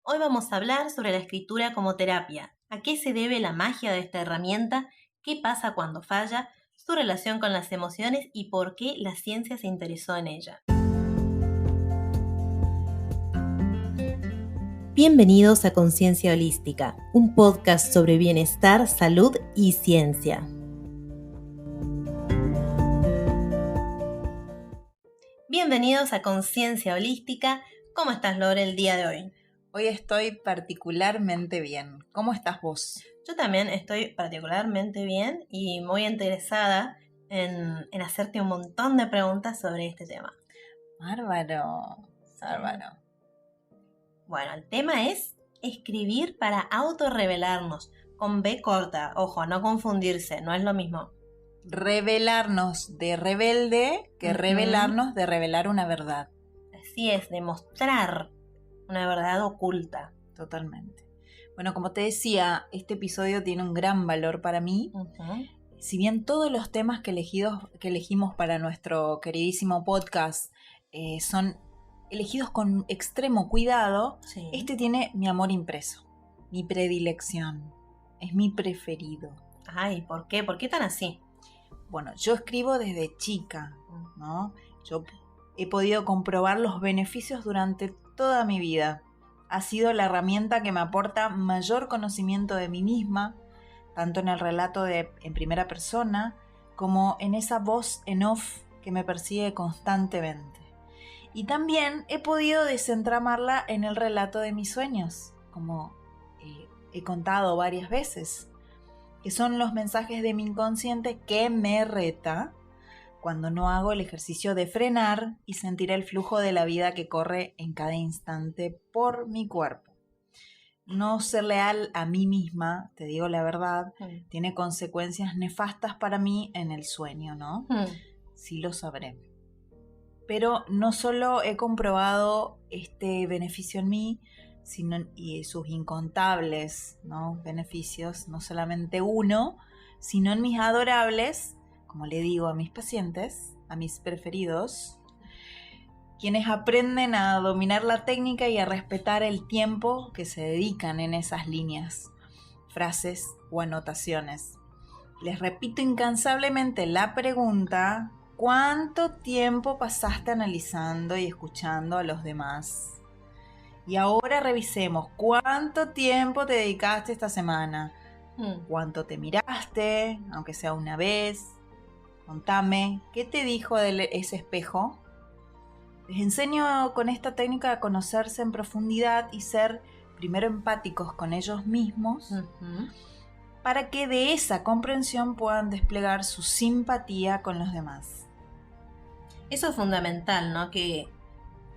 Hoy vamos a hablar sobre la escritura como terapia, a qué se debe la magia de esta herramienta, qué pasa cuando falla, su relación con las emociones y por qué la ciencia se interesó en ella. Bienvenidos a Conciencia Holística, un podcast sobre bienestar, salud y ciencia. Bienvenidos a Conciencia Holística. ¿Cómo estás, Lore, el día de hoy? Hoy estoy particularmente bien. ¿Cómo estás vos? Yo también estoy particularmente bien y muy interesada en hacerte un montón de preguntas sobre este tema. Bárbaro. Bueno, el tema es escribir para autorrevelarnos, con B corta, ojo, no confundirse, no es lo mismo. Revelarnos de rebelde que revelarnos de revelar una verdad. Así es, demostrar una verdad oculta. Totalmente. Bueno, como te decía, este episodio tiene un gran valor para mí. Si bien todos los temas que elegimos para nuestro queridísimo podcast son elegidos con extremo cuidado, sí. Este tiene mi amor impreso, mi predilección, es mi preferido. Ay, ¿por qué? ¿Por qué tan así? Bueno, yo escribo desde chica, ¿no? Yo he podido comprobar los beneficios durante toda mi vida. Ha sido la herramienta que me aporta mayor conocimiento de mí misma, tanto en el relato en primera persona, como en esa voz en off que me persigue constantemente. Y también he podido desentramarla en el relato de mis sueños, como he contado varias veces, que son los mensajes de mi inconsciente que me reta cuando no hago el ejercicio de frenar y sentir el flujo de la vida que corre en cada instante por mi cuerpo. No ser leal a mí misma, te digo la verdad, tiene consecuencias nefastas para mí en el sueño, ¿no? Sí lo sabré. Pero no solo he comprobado este beneficio en mí, y sus incontables, ¿no?, beneficios, no solamente uno, sino en mis adorables, como le digo a mis pacientes, a mis preferidos, quienes aprenden a dominar la técnica y a respetar el tiempo que se dedican en esas líneas, frases o anotaciones. Les repito incansablemente la pregunta: ¿cuánto tiempo pasaste analizando y escuchando a los demás? Y ahora revisemos, ¿cuánto tiempo te dedicaste esta semana? ¿Cuánto te miraste, aunque sea una vez? Contame, ¿qué te dijo de ese espejo? Les enseño con esta técnica a conocerse en profundidad y ser primero empáticos con ellos mismos, para que de esa comprensión puedan desplegar su simpatía con los demás. Eso es fundamental, ¿no? Que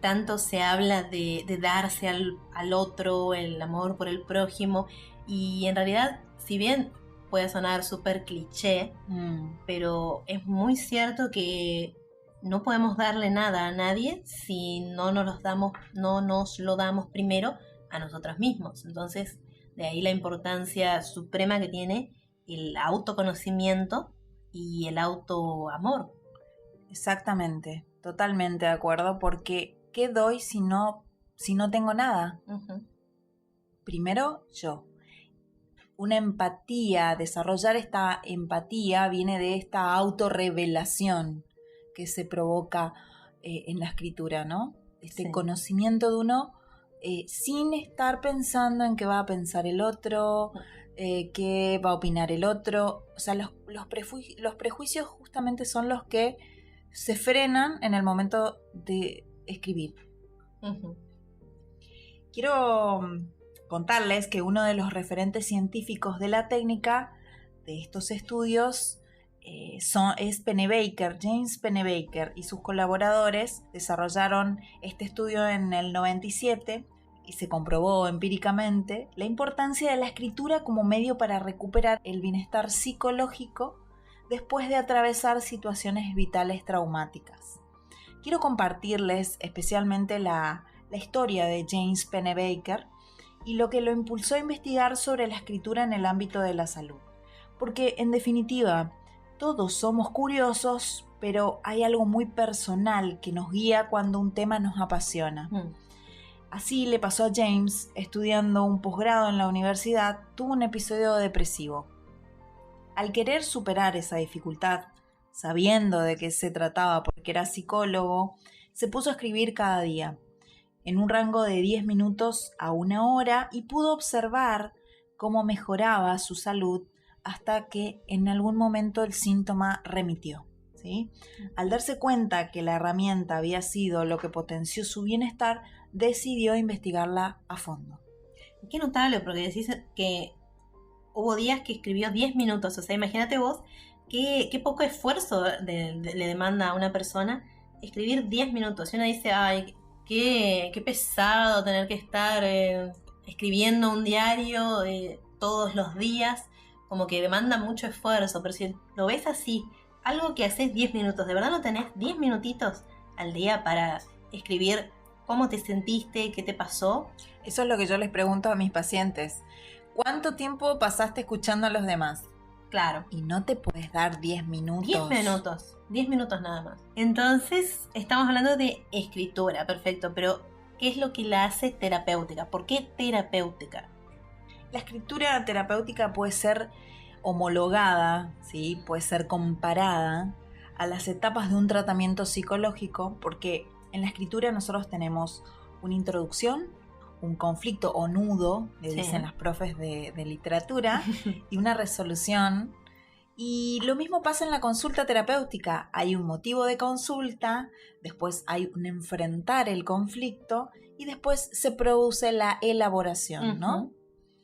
tanto se habla de darse al otro, el amor por el prójimo, y en realidad, si bien puede sonar súper cliché, pero es muy cierto que no podemos darle nada a nadie si no nos lo damos primero a nosotros mismos. Entonces, de ahí la importancia suprema que tiene el autoconocimiento y el autoamor. Exactamente, totalmente de acuerdo, porque ¿qué doy si no tengo nada? Primero yo. Una empatía, desarrollar esta empatía viene de esta autorrevelación que se provoca en la escritura, ¿no? Este conocimiento de uno sin estar pensando en qué va a pensar el otro, qué va a opinar el otro. O sea, los prejuicios justamente son los que se frenan en el momento de escribir. Quiero contarles que uno de los referentes científicos de la técnica de estos estudios es Pennebaker, James Pennebaker, y sus colaboradores desarrollaron este estudio en el 97 y se comprobó empíricamente la importancia de la escritura como medio para recuperar el bienestar psicológico después de atravesar situaciones vitales traumáticas. Quiero compartirles especialmente la historia de James Pennebaker y lo que lo impulsó a investigar sobre la escritura en el ámbito de la salud. Porque, en definitiva, todos somos curiosos, pero hay algo muy personal que nos guía cuando un tema nos apasiona. Así le pasó a James, estudiando un posgrado en la universidad, tuvo un episodio depresivo. Al querer superar esa dificultad, sabiendo de qué se trataba porque era psicólogo, se puso a escribir cada día, en un rango de 10 minutos a 1 hora, y pudo observar cómo mejoraba su salud hasta que en algún momento el síntoma remitió, ¿sí? Al darse cuenta que la herramienta había sido lo que potenció su bienestar, decidió investigarla a fondo. Qué notable, porque decís que hubo días que escribió 10 minutos. O sea, imagínate vos qué poco esfuerzo le demanda a una persona escribir 10 minutos. Y uno dice, ay, qué pesado tener que estar escribiendo un diario todos los días. Como que demanda mucho esfuerzo. Pero si lo ves así, algo que haces 10 minutos, ¿de verdad no tenés 10 minutitos al día para escribir cómo te sentiste, qué te pasó? Eso es lo que yo les pregunto a mis pacientes. ¿Cuánto tiempo pasaste escuchando a los demás? Claro. Y no te puedes dar 10 minutos. 10 minutos nada más. Entonces, estamos hablando de escritura, perfecto, pero ¿qué es lo que la hace terapéutica? ¿Por qué terapéutica? La escritura terapéutica puede ser homologada, ¿sí? Puede ser comparada a las etapas de un tratamiento psicológico, porque en la escritura nosotros tenemos una introducción, un conflicto o nudo, le dicen las profes de literatura, y una resolución. Y lo mismo pasa en la consulta terapéutica. Hay un motivo de consulta, después hay un enfrentar el conflicto y después se produce la elaboración, ¿no?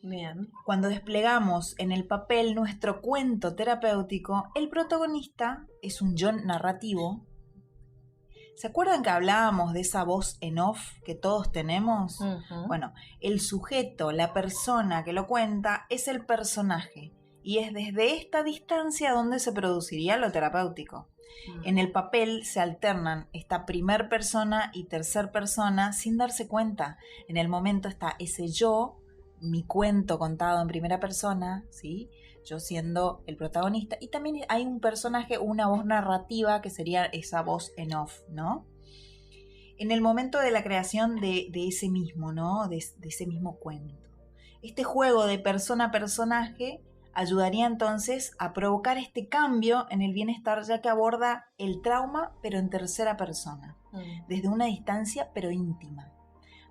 Bien. Cuando desplegamos en el papel nuestro cuento terapéutico, el protagonista es un yo narrativo. ¿Se acuerdan que hablábamos de esa voz en off que todos tenemos? Bueno, el sujeto, la persona que lo cuenta, es el personaje. Y es desde esta distancia donde se produciría lo terapéutico. En el papel se alternan esta primer persona y tercer persona sin darse cuenta. En el momento está ese yo, mi cuento contado en primera persona, ¿sí? Yo siendo el protagonista, y también hay un personaje, una voz narrativa que sería esa voz en off, ¿no? En el momento de la creación de ese mismo, ¿no? De ese mismo cuento. Este juego de persona a personaje ayudaría entonces a provocar este cambio en el bienestar, ya que aborda el trauma, pero en tercera persona, desde una distancia, pero íntima,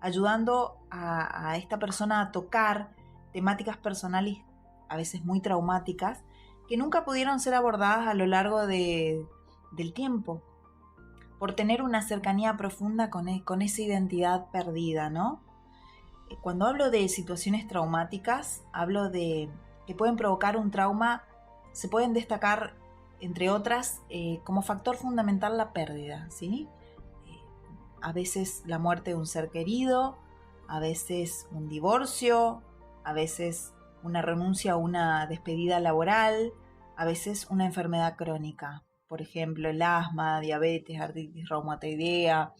ayudando a esta persona a tocar temáticas personales a veces muy traumáticas, que nunca pudieron ser abordadas a lo largo del tiempo, por tener una cercanía profunda con esa identidad perdida, ¿no? Cuando hablo de situaciones traumáticas, hablo de que pueden provocar un trauma, se pueden destacar, entre otras, como factor fundamental la pérdida, ¿sí? A veces la muerte de un ser querido, a veces un divorcio, a veces una renuncia o una despedida laboral, a veces una enfermedad crónica, por ejemplo el asma, diabetes, artritis reumatoidea.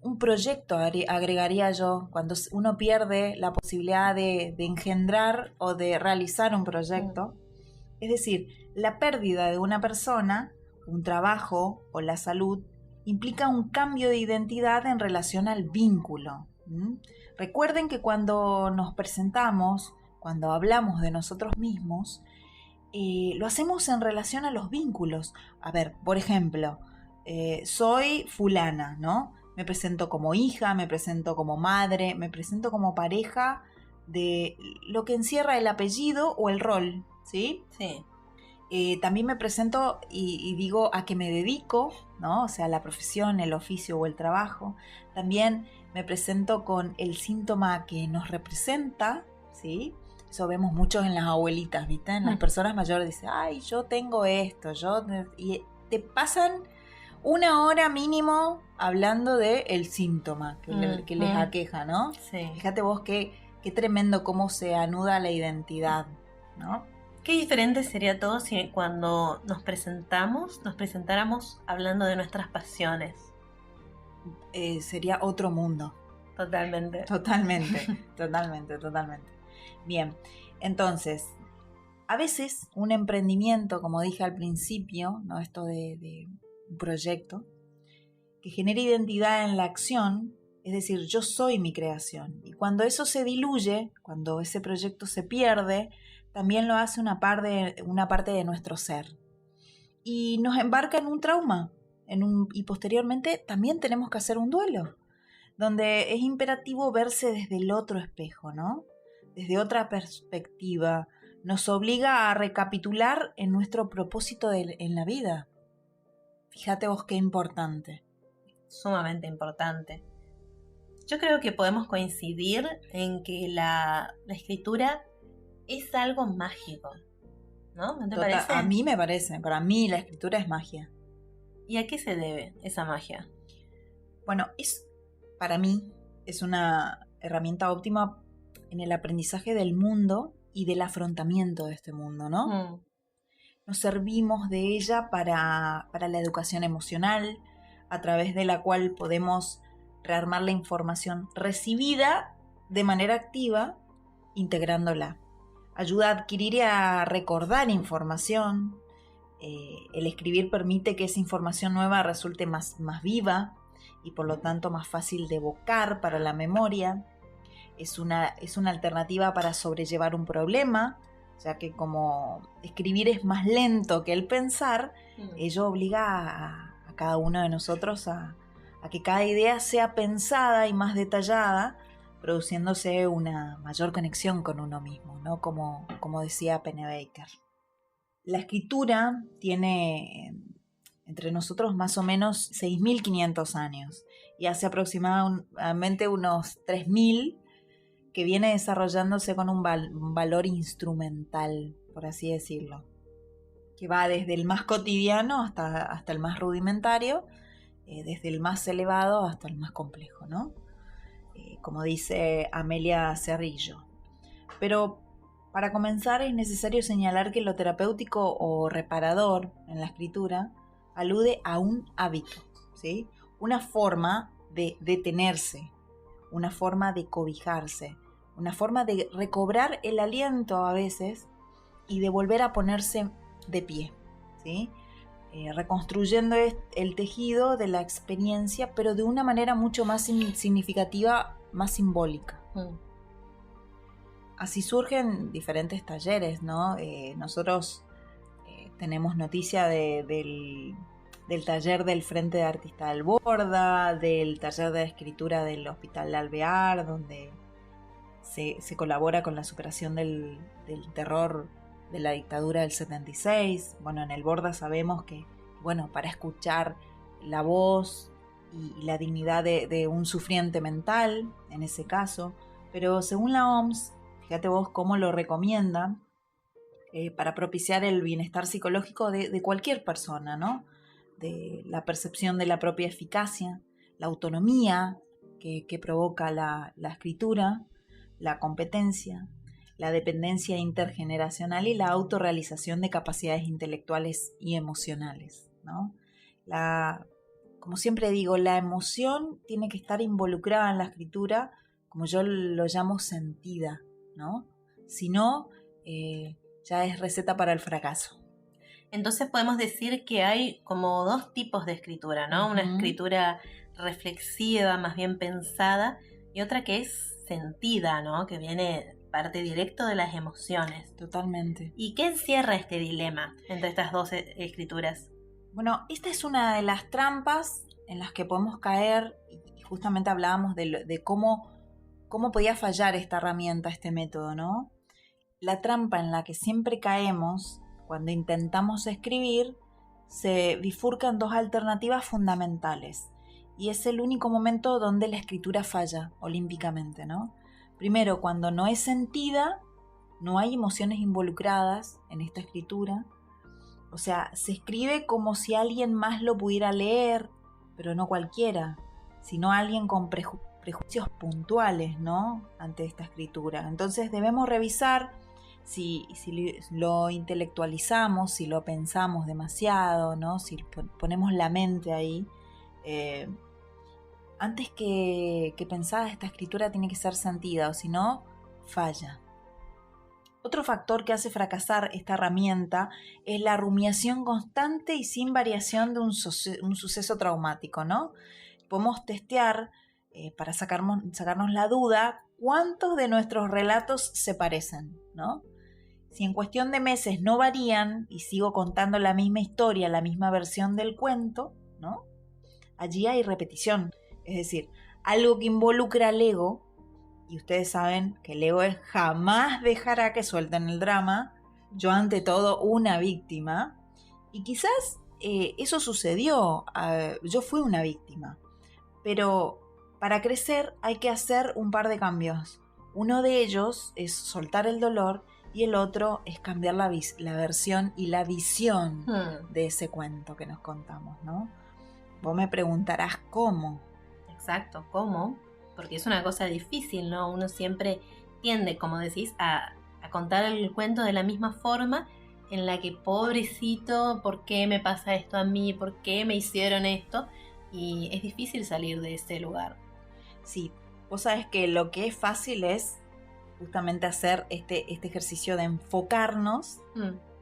Un proyecto agregaría yo, cuando uno pierde la posibilidad de engendrar o de realizar un proyecto, es decir, la pérdida de una persona, un trabajo o la salud, implica un cambio de identidad en relación al vínculo. Recuerden que cuando nos presentamos, cuando hablamos de nosotros mismos, lo hacemos en relación a los vínculos. A ver, por ejemplo, soy fulana, ¿no? Me presento como hija, me presento como madre, me presento como pareja de lo que encierra el apellido o el rol, ¿sí? Sí. También me presento y digo a qué me dedico, ¿no? O sea, la profesión, el oficio o el trabajo. También me presento con el síntoma que nos representa, ¿sí? Eso vemos mucho en las abuelitas, ¿viste? En las personas mayores dicen, ay, yo tengo esto, y te pasan 1 hora mínimo hablando del síntoma que les aqueja, ¿no? Sí. Fíjate vos qué tremendo cómo se anuda la identidad, ¿no? Qué diferente sería todo si cuando nos presentáramos hablando de nuestras pasiones. Sería otro mundo. Totalmente. Totalmente. Bien, entonces, a veces un emprendimiento, como dije al principio, ¿no? Esto de un proyecto que genera identidad en la acción, Es decir, yo soy mi creación. Y cuando eso se diluye, cuando ese proyecto se pierde, también lo hace una parte de nuestro ser. Y nos embarca en un trauma. Y posteriormente también tenemos que hacer un duelo, donde es imperativo verse desde el otro espejo, ¿no? Desde otra perspectiva. Nos obliga a recapitular en nuestro propósito en la vida. Fíjate vos qué importante. Sumamente importante. Yo creo que podemos coincidir en que la escritura es algo mágico, ¿no? ¿No te parece? A mí me parece. Para mí la escritura es magia. ¿Y a qué se debe esa magia? Bueno, para mí es una herramienta óptima en el aprendizaje del mundo y del afrontamiento de este mundo, ¿no? Nos servimos de ella para la educación emocional, a través de la cual podemos rearmar la información recibida de manera activa, integrándola. Ayuda a adquirir y a recordar información. El escribir permite que esa información nueva resulte más viva y por lo tanto más fácil de evocar para la memoria. Es una alternativa para sobrellevar un problema, ya que como escribir es más lento que el pensar, ello obliga a cada uno de nosotros a que cada idea sea pensada y más detallada, produciéndose una mayor conexión con uno mismo, ¿no? Como decía Pennebaker. La escritura tiene entre nosotros más o menos 6.500 años y hace aproximadamente unos 3.000 que viene desarrollándose con un valor instrumental, por así decirlo, que va desde el más cotidiano hasta el más rudimentario, desde el más elevado hasta el más complejo, ¿no? Como dice Amelia Cerrillo. Pero para comenzar es necesario señalar que lo terapéutico o reparador en la escritura alude a un hábito, ¿sí? Una forma de detenerse, una forma de cobijarse, una forma de recobrar el aliento a veces y de volver a ponerse de pie, ¿sí? Reconstruyendo el tejido de la experiencia, pero de una manera mucho más significativa, más simbólica. Así surgen diferentes talleres, ¿no? Nosotros tenemos noticia del taller del Frente de Artista del Borda, del taller de escritura del Hospital Alvear, donde se colabora con la superación del terror de la dictadura del 76. Bueno, en el Borda sabemos que, bueno, para escuchar la voz y la dignidad de un sufriente mental, en ese caso, pero según la OMS, fíjate vos cómo lo recomienda, para propiciar el bienestar psicológico de cualquier persona, ¿no? De la percepción de la propia eficacia, la autonomía que provoca la escritura, la competencia, la dependencia intergeneracional y la autorrealización de capacidades intelectuales y emocionales, ¿no? Como siempre digo, la emoción tiene que estar involucrada en la escritura, como yo lo llamo sentida, ¿no? Si no, ya es receta para el fracaso. Entonces podemos decir que hay como dos tipos de escritura, ¿no? Uh-huh. Una escritura reflexiva, más bien pensada, y otra que es sentida, ¿no? Que viene parte directo de las emociones. Totalmente. ¿Y qué encierra este dilema entre estas dos escrituras? Bueno, esta es una de las trampas en las que podemos caer, y justamente hablábamos de cómo podía fallar esta herramienta, este método, ¿no? La trampa en la que siempre caemos cuando intentamos escribir se bifurca en dos alternativas fundamentales, y es el único momento donde la escritura falla olímpicamente, ¿no? Primero, cuando no es sentida, no hay emociones involucradas en esta escritura. O sea, se escribe como si alguien más lo pudiera leer, pero no cualquiera, sino alguien con prejuicios puntuales, ¿no? Ante esta escritura. Entonces debemos revisar si lo intelectualizamos, si lo pensamos demasiado, ¿no? Si ponemos la mente ahí. Antes que pensada, esta escritura tiene que ser sentida, o si no, falla. Otro factor que hace fracasar esta herramienta es la rumiación constante y sin variación de un suceso traumático, ¿no? Podemos testear para sacarnos la duda, ¿cuántos de nuestros relatos se parecen, ¿no? Si en cuestión de meses no varían y sigo contando la misma historia, la misma versión del cuento, ¿no? Allí hay repetición. Es decir, algo que involucra al ego, y ustedes saben que el ego jamás dejará que suelten el drama. Yo ante todo una víctima, y quizás eso sucedió, yo fui una víctima, pero para crecer hay que hacer un par de cambios. Uno de ellos es soltar el dolor y el otro es cambiar la versión y la visión de ese cuento que nos contamos, ¿no? Vos me preguntarás cómo. Exacto, ¿cómo? Porque es una cosa difícil, ¿no? Uno siempre tiende, como decís, a contar el cuento de la misma forma en la que, pobrecito, ¿por qué me pasa esto a mí? ¿Por qué me hicieron esto? Y es difícil salir de ese lugar. Sí, vos sabés que lo que es fácil es justamente hacer este ejercicio de enfocarnos,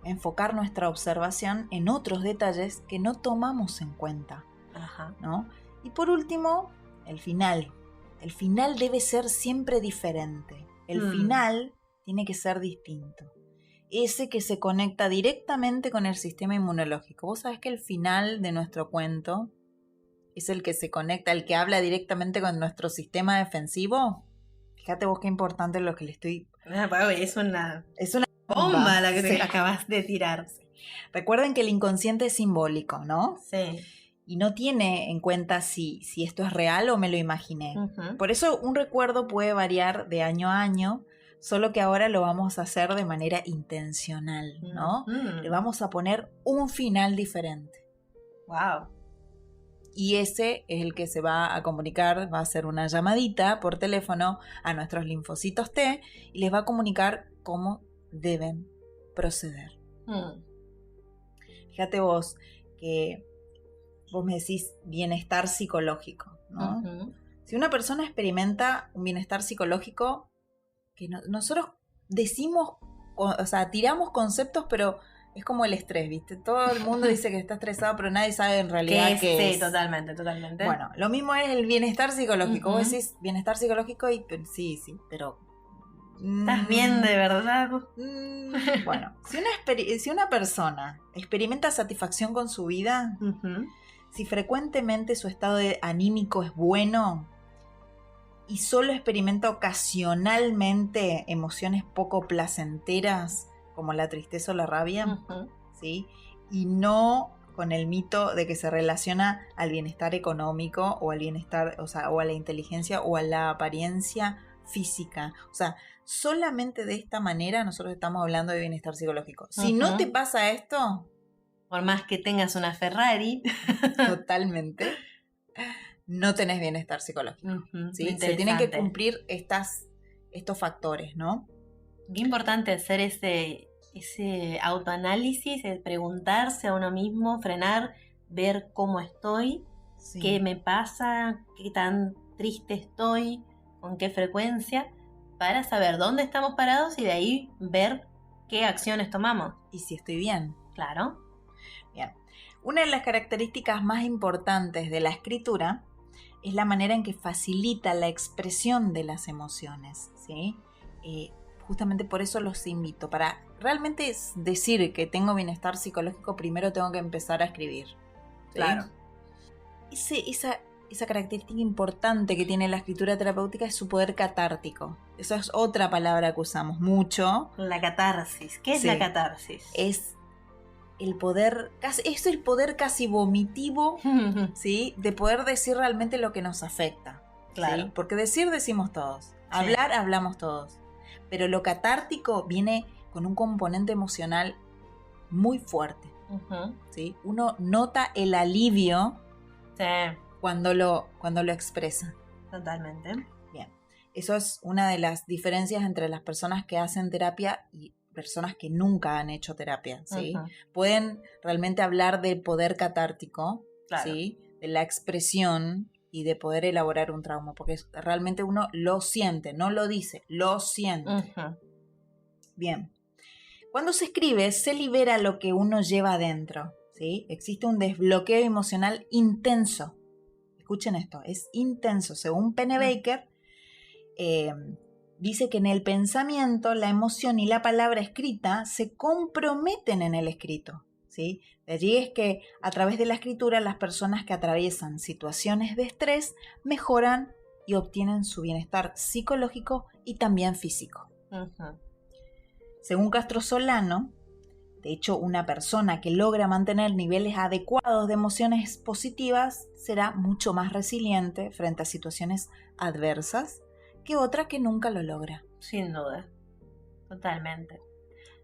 enfocar nuestra observación en otros detalles que no tomamos en cuenta. Ajá. ¿No? Y por último, el final. El final debe ser siempre diferente. El final tiene que ser distinto. Ese que se conecta directamente con el sistema inmunológico. ¿Vos sabés que el final de nuestro cuento es el que se conecta, el que habla directamente con nuestro sistema defensivo? Fíjate vos qué importante es lo que le estoy... Es una bomba la que te acabas de tirar. Recuerden que el inconsciente es simbólico, ¿no? Sí. Y no tiene en cuenta si esto es real o me lo imaginé. Por eso un recuerdo puede variar de año a año, solo que ahora lo vamos a hacer de manera intencional, ¿no? Le vamos a poner un final diferente. ¡Wow! Y ese es el que se va a comunicar, va a hacer una llamadita por teléfono a nuestros linfocitos T y les va a comunicar cómo deben proceder. Fíjate vos que vos me decís bienestar psicológico, ¿no? Si una persona experimenta un bienestar psicológico, que nosotros decimos, o sea, tiramos conceptos, pero es como el estrés, ¿viste? Todo el mundo dice que está estresado, pero nadie sabe en realidad qué es. Sí, totalmente. Bueno, lo mismo es el bienestar psicológico. Vos decís bienestar psicológico y sí, pero... ¿Estás bien de verdad? Bueno, si una persona experimenta satisfacción con su vida, si frecuentemente su estado anímico es bueno y solo experimenta ocasionalmente emociones poco placenteras, como la tristeza o la rabia, ¿sí? Y no con el mito de que se relaciona al bienestar económico o al bienestar, o sea, o a la inteligencia o a la apariencia física. O sea, solamente de esta manera nosotros estamos hablando de bienestar psicológico. Si no te pasa esto, por más que tengas una Ferrari, totalmente, no tenés bienestar psicológico. ¿Sí? Se tienen que cumplir estos factores, ¿no? Qué importante hacer ese autoanálisis, preguntarse a uno mismo, frenar, ver cómo estoy, qué me pasa, qué tan triste estoy, con qué frecuencia, para saber dónde estamos parados y de ahí ver qué acciones tomamos. Y si estoy bien. Claro. Bien. Una de las características más importantes de la escritura es la manera en que facilita la expresión de las emociones, ¿sí? Justamente por eso los invito. Para realmente decir que tengo bienestar psicológico, primero tengo que empezar a escribir, ¿sí? Claro. Esa característica importante que tiene la escritura terapéutica es su poder catártico. Esa es otra palabra que usamos mucho. La catarsis. ¿Qué es la catarsis? Es el poder, es el poder casi vomitivo, ¿sí? De poder decir realmente lo que nos afecta. Claro. ¿Sí? Porque decimos todos. Hablar, hablamos todos. Pero lo catártico viene con un componente emocional muy fuerte. ¿Sí? Uno nota el alivio cuando lo expresa. Totalmente. Bien. Eso es una de las diferencias entre las personas que hacen terapia y personas que nunca han hecho terapia, ¿sí? Pueden realmente hablar del poder catártico, ¿sí? De la expresión y de poder elaborar un trauma, porque realmente uno lo siente, no lo dice, lo siente. Bien. Cuando se escribe, se libera lo que uno lleva adentro, ¿sí? Existe un desbloqueo emocional intenso. escuchen esto, es intenso. Según Pennebaker, dice que en el pensamiento, la emoción y la palabra escrita se comprometen en el escrito, ¿sí? De allí es que a través de la escritura las personas que atraviesan situaciones de estrés mejoran y obtienen su bienestar psicológico y también físico. Uh-huh. Según Castrozolano, de hecho, una persona que logra mantener niveles adecuados de emociones positivas será mucho más resiliente frente a situaciones adversas que otra que nunca lo logra. Sin duda, totalmente.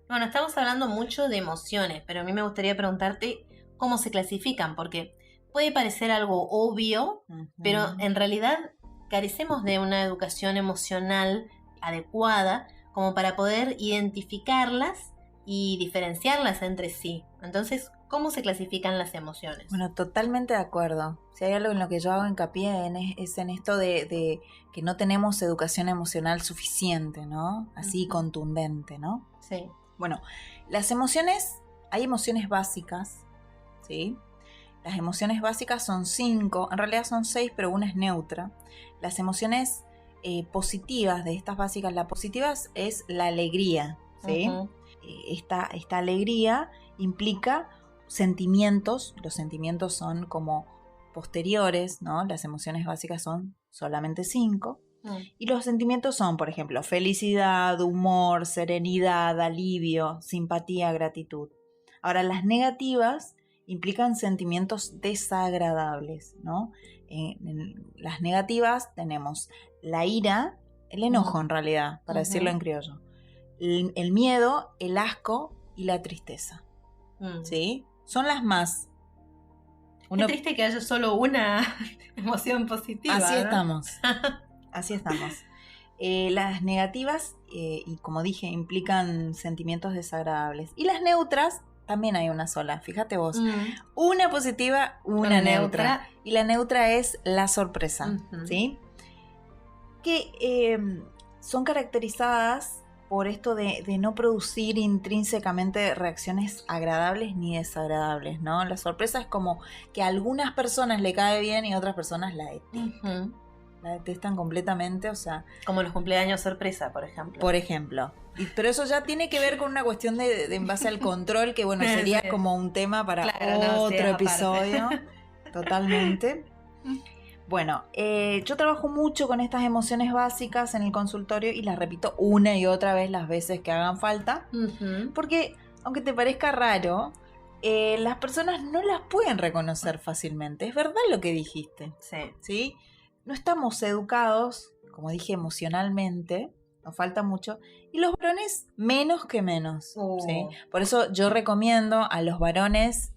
Bueno, estamos hablando mucho de emociones, pero a mí me gustaría preguntarte cómo se clasifican, porque puede parecer algo obvio, pero en realidad carecemos de una educación emocional adecuada como para poder identificarlas y diferenciarlas entre sí. Entonces, ¿cómo se clasifican las emociones? Bueno, totalmente de acuerdo. Si hay algo en lo que yo hago hincapié es en esto de que no tenemos educación emocional suficiente, ¿no? Así contundente, ¿no? Sí. Bueno, las emociones, hay emociones básicas, ¿sí? Las emociones básicas son 5, en realidad son 6, pero una es neutra. Las emociones positivas de estas básicas, la positiva es la alegría, ¿sí? Esta alegría implica sentimientos, los sentimientos son como posteriores, ¿no? Las emociones básicas son solamente 5. Y los sentimientos son, por ejemplo, felicidad, humor, serenidad, alivio, simpatía, gratitud. Ahora, las negativas implican sentimientos desagradables, ¿no? En las negativas tenemos la ira, el enojo en realidad, para decirlo en criollo, el miedo, el asco y la tristeza, ¿sí? Son las más. Qué triste que haya solo una emoción positiva. Así, ¿no? Estamos. Así estamos. Las negativas, y como dije, implican sentimientos desagradables. Y las neutras, también hay una sola, fíjate vos. Una positiva, una neutra. Y la neutra es la sorpresa, ¿sí? Que son caracterizadas por esto de no producir intrínsecamente reacciones agradables ni desagradables, ¿no? La sorpresa es como que a algunas personas le cae bien y a otras personas la detestan. La detestan completamente, o sea... Como los cumpleaños sorpresa, por ejemplo. Por ejemplo. Pero eso ya tiene que ver con una cuestión de en base al control, que bueno, sería como un tema para otro episodio. Totalmente. Bueno, yo trabajo mucho con estas emociones básicas en el consultorio y las repito una y otra vez las veces que hagan falta. Porque, aunque te parezca raro, las personas no las pueden reconocer fácilmente. Es verdad lo que dijiste. ¿Sí? No estamos educados, como dije, emocionalmente, nos falta mucho, y los varones menos que menos, ¿sí? Por eso yo recomiendo a los varones,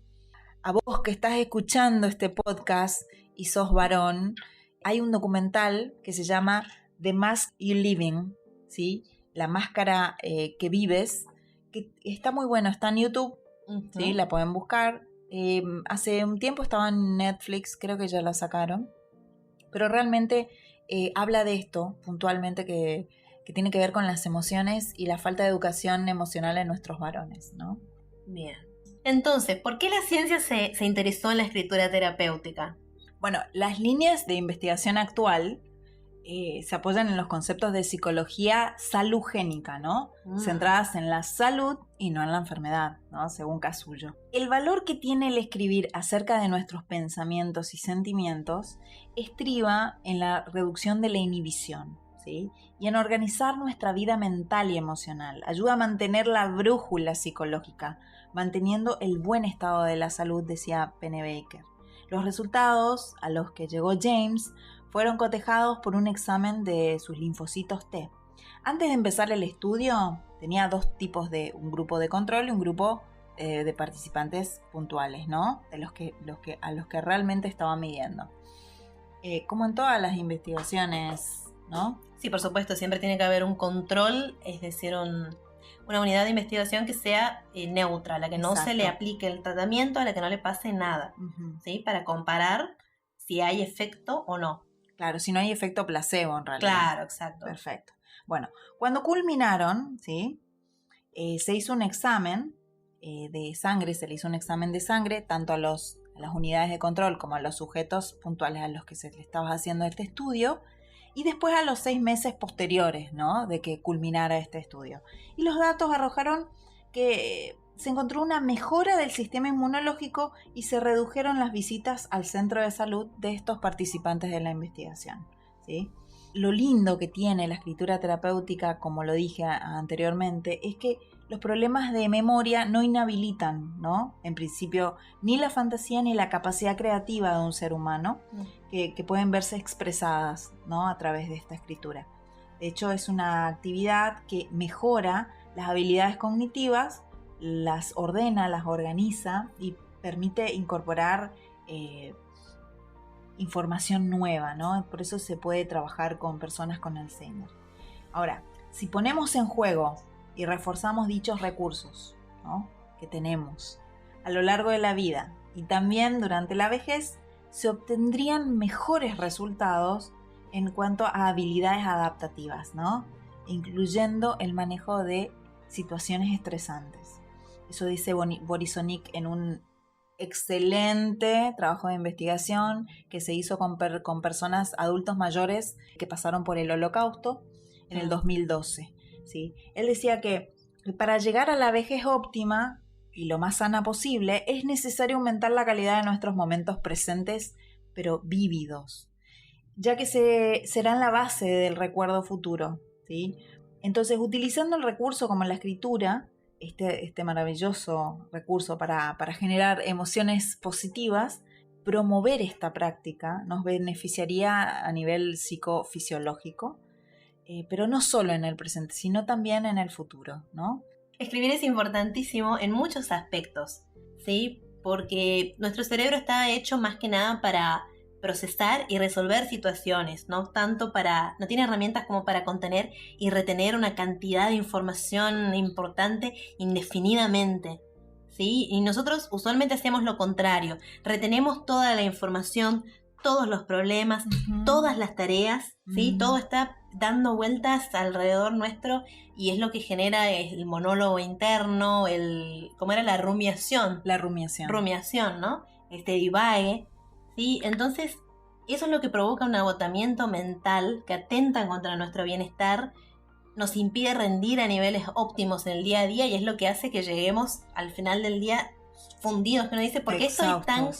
a vos que estás escuchando este podcast y sos varón, hay un documental que se llama The Mask You Living, ¿sí? La máscara que vives, que está muy bueno, está en YouTube, ¿sí? La pueden buscar. Hace un tiempo estaba en Netflix, creo que ya la sacaron. Pero realmente habla de esto puntualmente que tiene que ver con las emociones y la falta de educación emocional en nuestros varones, ¿no? Bien. Entonces, ¿por qué la ciencia se interesó en la escritura terapéutica? Bueno, las líneas de investigación actual se apoyan en los conceptos de psicología salugénica, ¿no? Centradas en la salud y no en la enfermedad, ¿no? Según Casullo. El valor que tiene el escribir acerca de nuestros pensamientos y sentimientos estriba en la reducción de la inhibición, ¿sí? Y en organizar nuestra vida mental y emocional. Ayuda a mantener la brújula psicológica, manteniendo el buen estado de la salud, decía Pennebaker. Los resultados a los que llegó James fueron cotejados por un examen de sus linfocitos T. Antes de empezar el estudio, tenía 2 tipos un grupo de control y un grupo de participantes puntuales, ¿no? De a los que realmente estaba midiendo. Como en todas las investigaciones, ¿no? Sí, por supuesto, siempre tiene que haber un control, es decir, una unidad de investigación que sea neutra, a la que no se le aplique el tratamiento, a la que no le pase nada, ¿sí? Para comparar si hay efecto o no. Claro, si no hay efecto placebo en realidad. Claro, exacto. Perfecto. Bueno, cuando culminaron, ¿sí? Se hizo un examen de sangre, se le hizo un examen de sangre tanto a los a las unidades de control como a los sujetos puntuales a los que se le estaba haciendo este estudio, y después a los 6 meses posteriores, ¿no?, de que culminara este estudio. Y los datos arrojaron que se encontró una mejora del sistema inmunológico y se redujeron las visitas al centro de salud de estos participantes de la investigación, ¿sí? Lo lindo que tiene la escritura terapéutica, como lo dije anteriormente, es que los problemas de memoria no inhabilitan, ¿no?, en principio, ni la fantasía ni la capacidad creativa de un ser humano, que pueden verse expresadas, ¿no?, a través de esta escritura. De hecho, es una actividad que mejora las habilidades cognitivas, las ordena, las organiza y permite incorporar información nueva, ¿no? Por eso se puede trabajar con personas con Alzheimer. Ahora, si ponemos en juego y reforzamos dichos recursos, ¿no?, que tenemos a lo largo de la vida y también durante la vejez, se obtendrían mejores resultados en cuanto a habilidades adaptativas, ¿no?, incluyendo el manejo de situaciones estresantes. Eso dice Borisonic en un excelente trabajo de investigación que se hizo con personas adultos mayores que pasaron por el Holocausto en el 2012. ¿Sí? Él decía que para llegar a la vejez óptima y lo más sana posible es necesario aumentar la calidad de nuestros momentos presentes, pero vívidos, ya que serán la base del recuerdo futuro, ¿sí? Entonces, utilizando el recurso como la escritura, este maravilloso recurso para generar emociones positivas, promover esta práctica nos beneficiaría a nivel psicofisiológico, pero no solo en el presente, sino también en el futuro, ¿no? Escribir es importantísimo en muchos aspectos, ¿sí? Porque nuestro cerebro está hecho más que nada para procesar y resolver situaciones, no tiene herramientas como para contener y retener una cantidad de información importante indefinidamente, ¿sí? Y nosotros usualmente hacemos lo contrario, retenemos toda la información, todos los problemas, todas las tareas, ¿sí? Todo está dando vueltas alrededor nuestro y es lo que genera el monólogo interno, ¿cómo era? La rumiación. La rumiación. Rumiación, ¿no? Divague, ¿sí? Entonces, eso es lo que provoca un agotamiento mental que atenta contra nuestro bienestar, nos impide rendir a niveles óptimos en el día a día y es lo que hace que lleguemos al final del día fundidos, que uno dice, ¿por qué estoy tan...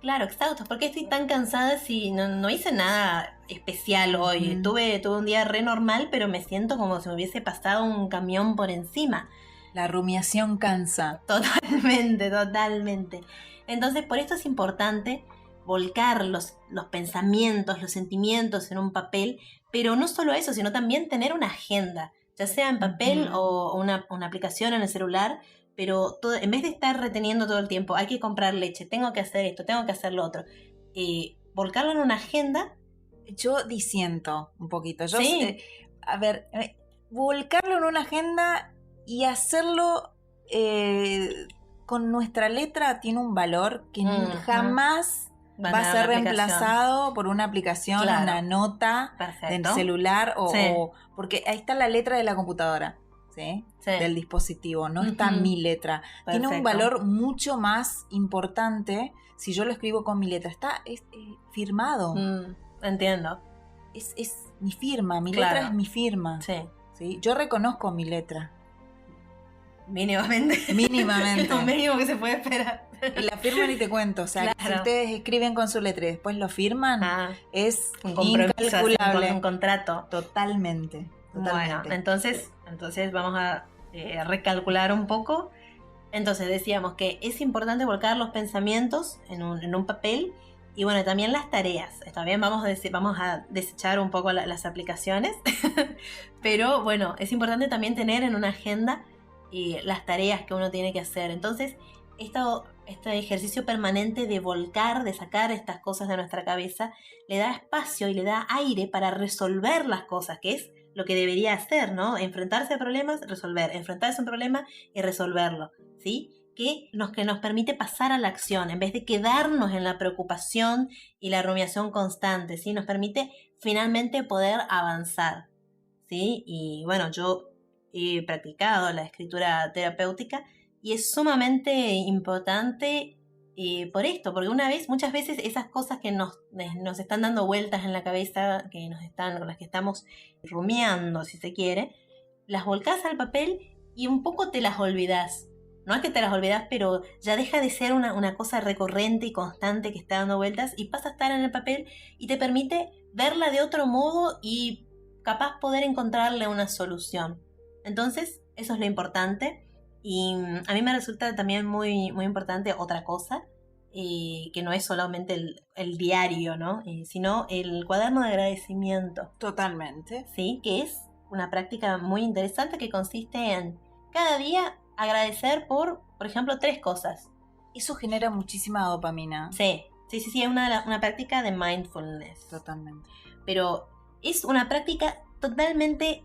Claro, exhaustos. ¿Por qué estoy tan cansada si no hice nada especial hoy? Tuve un día re normal, pero me siento como si me hubiese pasado un camión por encima. La rumiación cansa. Totalmente. Entonces, por esto es importante volcar los pensamientos, los sentimientos en un papel, pero no solo eso, sino también tener una agenda, ya sea en papel o una aplicación en el celular, pero en vez de estar reteniendo todo el tiempo, hay que comprar leche, tengo que hacer esto, tengo que hacer lo otro, volcarlo en una agenda. Yo disiento un poquito. ¿Sí? Volcarlo en una agenda y hacerlo con nuestra letra tiene un valor que jamás va a ser reemplazado por una aplicación, una nota del celular o porque ahí está la letra de la computadora. ¿Sí? Del dispositivo, no está mi letra. Perfecto. Tiene un valor mucho más importante si yo lo escribo con mi letra. Está firmado. Entiendo. Es mi firma, mi letra es mi firma. ¿Sí? Yo reconozco mi letra. Mínimamente. Es lo mínimo que se puede esperar. Y la firman y te cuento. O sea, si ustedes escriben con su letra y después lo firman, es incalculable. Un contrato. Totalmente. Bueno, entonces vamos a recalcular un poco. Entonces decíamos que es importante volcar los pensamientos en un papel y bueno, también las tareas. También vamos a desechar un poco las aplicaciones, pero bueno, es importante también tener en una agenda las tareas que uno tiene que hacer. Entonces, este ejercicio permanente de volcar, de sacar estas cosas de nuestra cabeza, le da espacio y le da aire para resolver las cosas, que es lo que debería hacer, ¿no? Enfrentarse a problemas, resolver. Enfrentarse a un problema y resolverlo, ¿sí? Que nos permite pasar a la acción, en vez de quedarnos en la preocupación y la rumiación constante, ¿sí? Nos permite finalmente poder avanzar, ¿sí? Y bueno, yo he practicado la escritura terapéutica y es sumamente importante por esto, porque muchas veces esas cosas que nos están dando vueltas en la cabeza, con las que estamos rumiando, si se quiere, las volcás al papel y un poco te las olvidás. No es que te las olvidás, pero ya deja de ser una cosa recurrente y constante que está dando vueltas y pasa a estar en el papel y te permite verla de otro modo y capaz poder encontrarle una solución. Entonces, eso es lo importante. Y a mí me resulta también muy, muy importante otra cosa, que no es solamente el diario, ¿no? Sino el cuaderno de agradecimiento. Totalmente. Sí, que es una práctica muy interesante que consiste en cada día agradecer por ejemplo, 3 cosas. Eso genera muchísima dopamina. Sí, es una práctica de mindfulness. Totalmente. Pero es una práctica totalmente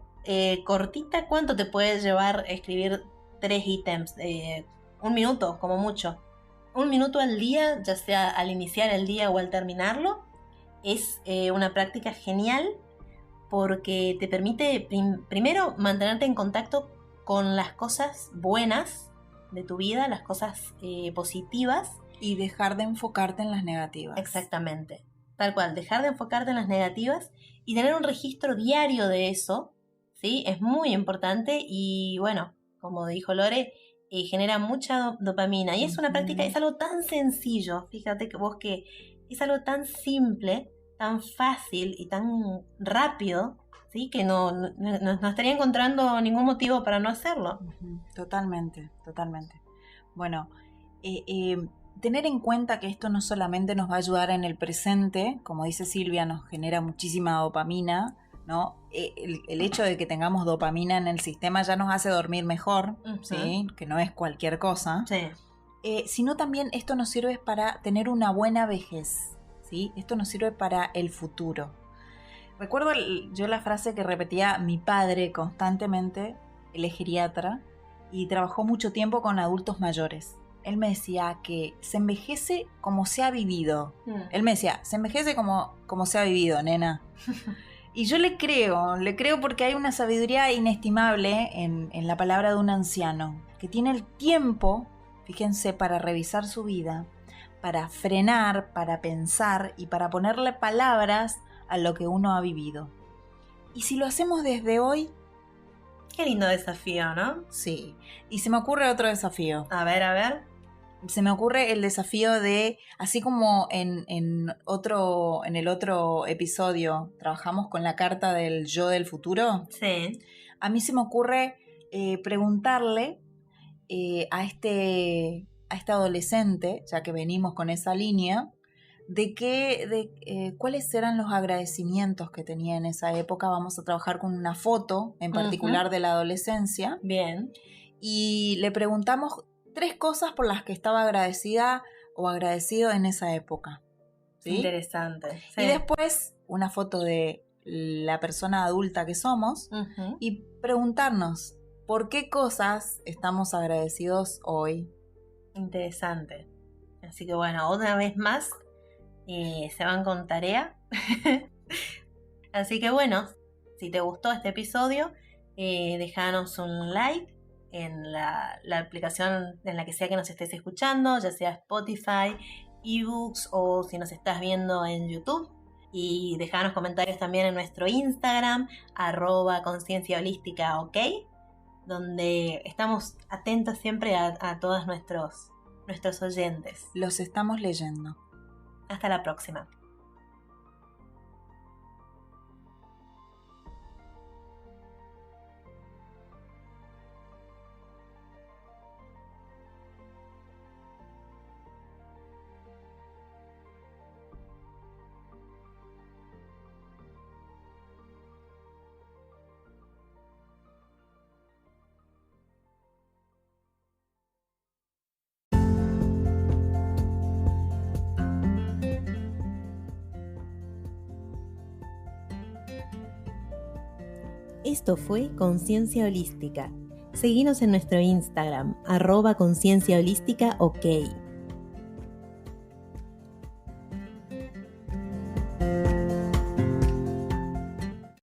cortita. ¿Cuánto te puede llevar escribir 3 ítems? 1 minuto, como mucho. 1 minuto al día, ya sea al iniciar el día o al terminarlo, es una práctica genial porque te permite primero mantenerte en contacto con las cosas buenas de tu vida, las cosas positivas. Y dejar de enfocarte en las negativas. Exactamente, tal cual, dejar de enfocarte en las negativas y tener un registro diario de eso, ¿sí? Es muy importante y bueno, como dijo Lore, genera mucha dopamina y es una práctica, es algo tan sencillo, fíjate que es algo tan simple, tan fácil y tan rápido, ¿sí? Que no estaría encontrando ningún motivo para no hacerlo. Totalmente. Bueno, tener en cuenta que esto no solamente nos va a ayudar en el presente, como dice Silvia, nos genera muchísima dopamina, ¿no? El hecho de que tengamos dopamina en el sistema ya nos hace dormir mejor, ¿sí? Que no es cualquier cosa. Sí. Sino también esto nos sirve para tener una buena vejez, ¿sí? Esto nos sirve para el futuro. Recuerdo yo la frase que repetía mi padre constantemente, él es geriatra y trabajó mucho tiempo con adultos mayores. Él me decía que se envejece como se ha vivido. Él me decía, se envejece como se ha vivido, nena. Y yo le creo porque hay una sabiduría inestimable en la palabra de un anciano, que tiene el tiempo, fíjense, para revisar su vida, para frenar, para pensar y para ponerle palabras a lo que uno ha vivido. Y si lo hacemos desde hoy... Qué lindo desafío, ¿no? Sí. Y se me ocurre otro desafío. A ver. Se me ocurre el desafío de, así como en el otro episodio trabajamos con la carta del yo del futuro. Sí. A mí se me ocurre preguntarle a este adolescente, ya que venimos con esa línea, cuáles eran los agradecimientos que tenía en esa época. Vamos a trabajar con una foto en particular de la adolescencia. Bien. Y le preguntamos 3 cosas por las que estaba agradecida o agradecido en esa época. ¿Sí? Interesante. Sí. Y después una foto de la persona adulta que somos y preguntarnos por qué cosas estamos agradecidos hoy. Interesante. Así que bueno, otra vez más se van con tarea. Así que bueno, si te gustó este episodio, déjanos un like en la aplicación en la que sea que nos estés escuchando, ya sea Spotify, eBooks o si nos estás viendo en YouTube. Y dejanos comentarios también en nuestro Instagram, @concienciaholística, ¿ok? Donde estamos atentos siempre a todos nuestros oyentes. Los estamos leyendo. Hasta la próxima. Esto fue Conciencia Holística. Seguinos en nuestro Instagram, @concienciaholística, ok.